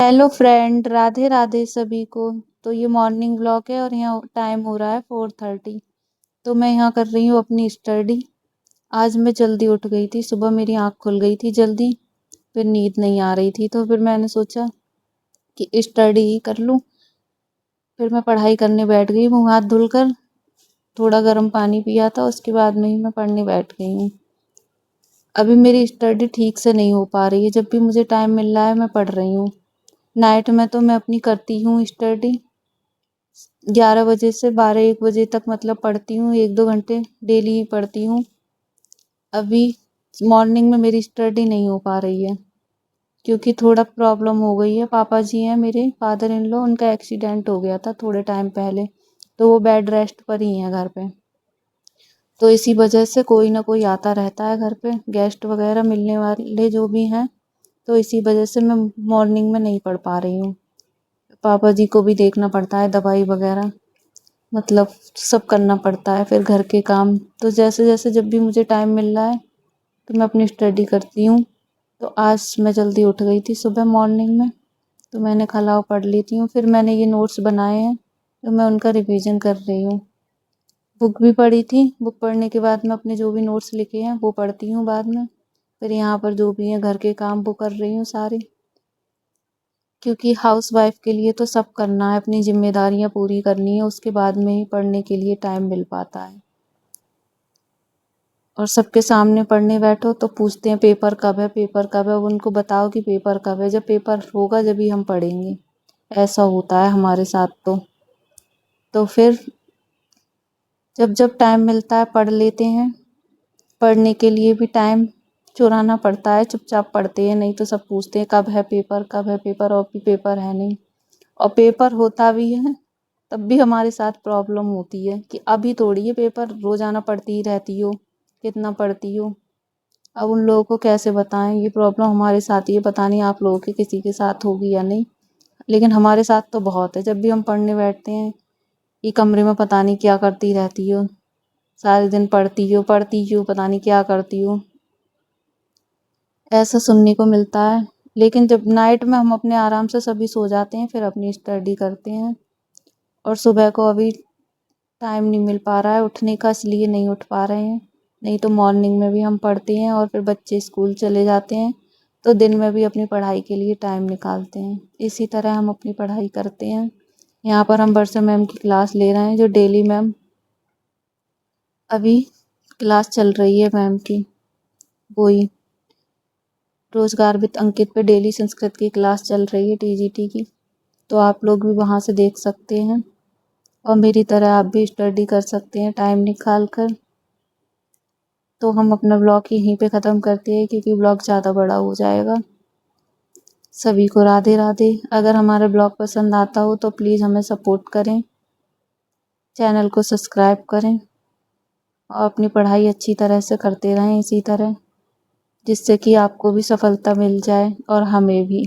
Hello friend, Radhe Radhe सभी को। तो ये मॉर्निंग ब्लॉक है और यहाँ टाइम हो रहा है 4:30। तो मैं यहाँ कर रही हूँ अपनी स्टडी। आज मैं जल्दी उठ गई थी, सुबह मेरी आँख खुल गई थी जल्दी। फिर नींद नहीं आ रही थी तो फिर मैंने सोचा कि स्टडी ही कर लूँ। फिर मैं पढ़ाई करने बैठ गई, मुँह हाथ धुलकर थोड़ा गर्म पानी पिया था, उसके बाद में ही मैं पढ़ने बैठ गई हूँ। अभी मेरी स्टडी ठीक से नहीं हो पा रही है, जब भी मुझे टाइम मिल रहा है मैं पढ़ रही हूँ। नाइट में तो मैं अपनी करती हूँ स्टडी, 11 बजे से 12-1 बजे तक मतलब पढ़ती हूँ, 1-2 घंटे डेली ही पढ़ती हूँ। अभी मॉर्निंग में मेरी स्टडी नहीं हो पा रही है क्योंकि थोड़ा प्रॉब्लम हो गई है। पापा जी हैं मेरे, फादर इन लॉ, उनका एक्सीडेंट हो गया था थोड़े टाइम पहले, तो वो बेड रेस्ट पर ही हैं घर पे। तो इसी वजह से कोई ना कोई आता रहता है घर पे, गेस्ट वगैरह मिलने वाले जो भी हैं। तो इसी वजह से मैं मॉर्निंग में नहीं पढ़ पा रही हूँ। पापा जी को भी देखना पड़ता है, दवाई वगैरह मतलब सब करना पड़ता है, फिर घर के काम। तो जैसे जैसे जब भी मुझे टाइम मिल रहा है तो मैं अपनी स्टडी करती हूँ। तो आज मैं जल्दी उठ गई थी सुबह मॉर्निंग में, तो मैंने खला पढ़ लेती हूँ। फिर मैंने ये नोट्स बनाए हैं तो मैं उनका रिवीजन कर रही हूँ। बुक भी पढ़ी थी, बुक पढ़ने के बाद मैं अपने जो भी नोट्स लिखे हैं वो पढ़ती हूँ बाद में। फिर यहाँ पर जो भी है घर के काम वो कर रही हूँ सारे, क्योंकि हाउस वाइफ के लिए तो सब करना है, अपनी जिम्मेदारियाँ पूरी करनी है, उसके बाद में ही पढ़ने के लिए टाइम मिल पाता है। और सबके सामने पढ़ने बैठो तो पूछते हैं पेपर कब है, पेपर कब है। अब उनको बताओ कि पेपर कब है, जब पेपर होगा जब ही हम पढ़ेंगे। ऐसा होता है हमारे साथ। तो फिर जब जब टाइम मिलता है पढ़ लेते हैं। पढ़ने के लिए भी टाइम चुराना पड़ता है, चुपचाप पढ़ते हैं, नहीं तो सब पूछते हैं कब है पेपर, कब है पेपर, और भी पेपर है नहीं। और पेपर होता भी है तब भी हमारे साथ प्रॉब्लम होती है कि अभी थोड़ी है पेपर, रोजाना पढ़ती ही रहती हो, कितना पढ़ती हो। अब उन लोगों को कैसे बताएं, ये प्रॉब्लम हमारे साथ ही है, पता नहीं आप लोगों के किसी के साथ होगी या नहीं, लेकिन हमारे साथ तो बहुत है। जब भी हम पढ़ने बैठते हैं ये कमरे में पता नहीं क्या करती रहती हो, सारे दिन पढ़ती हो, पता नहीं क्या करती हो, ऐसा सुनने को मिलता है। लेकिन जब नाइट में हम अपने आराम से सभी सो जाते हैं, फिर अपनी स्टडी करते हैं। और सुबह को अभी टाइम नहीं मिल पा रहा है उठने का, इसलिए नहीं उठ पा रहे हैं। नहीं तो मॉर्निंग में भी हम पढ़ते हैं और फिर बच्चे स्कूल चले जाते हैं तो दिन में भी अपनी पढ़ाई के लिए टाइम निकालते हैं। इसी तरह हम अपनी पढ़ाई करते हैं। यहाँ पर हम वर्षा मैम की क्लास ले रहे हैं, जो डेली मैम अभी क्लास चल रही है मैम की, वही रोजगार विद अंकित पे डेली संस्कृत की क्लास चल रही है, टीजीटी की। तो आप लोग भी वहाँ से देख सकते हैं और मेरी तरह आप भी स्टडी कर सकते हैं टाइम निकाल कर। तो हम अपना ब्लॉग यहीं पे ख़त्म करते हैं क्योंकि ब्लॉग ज़्यादा बड़ा हो जाएगा। सभी को राधे राधे। अगर हमारा ब्लॉग पसंद आता हो तो प्लीज़ हमें सपोर्ट करें, चैनल को सब्सक्राइब करें और अपनी पढ़ाई अच्छी तरह से करते रहें इसी तरह, जिससे कि आपको भी सफलता मिल जाए और हमें भी।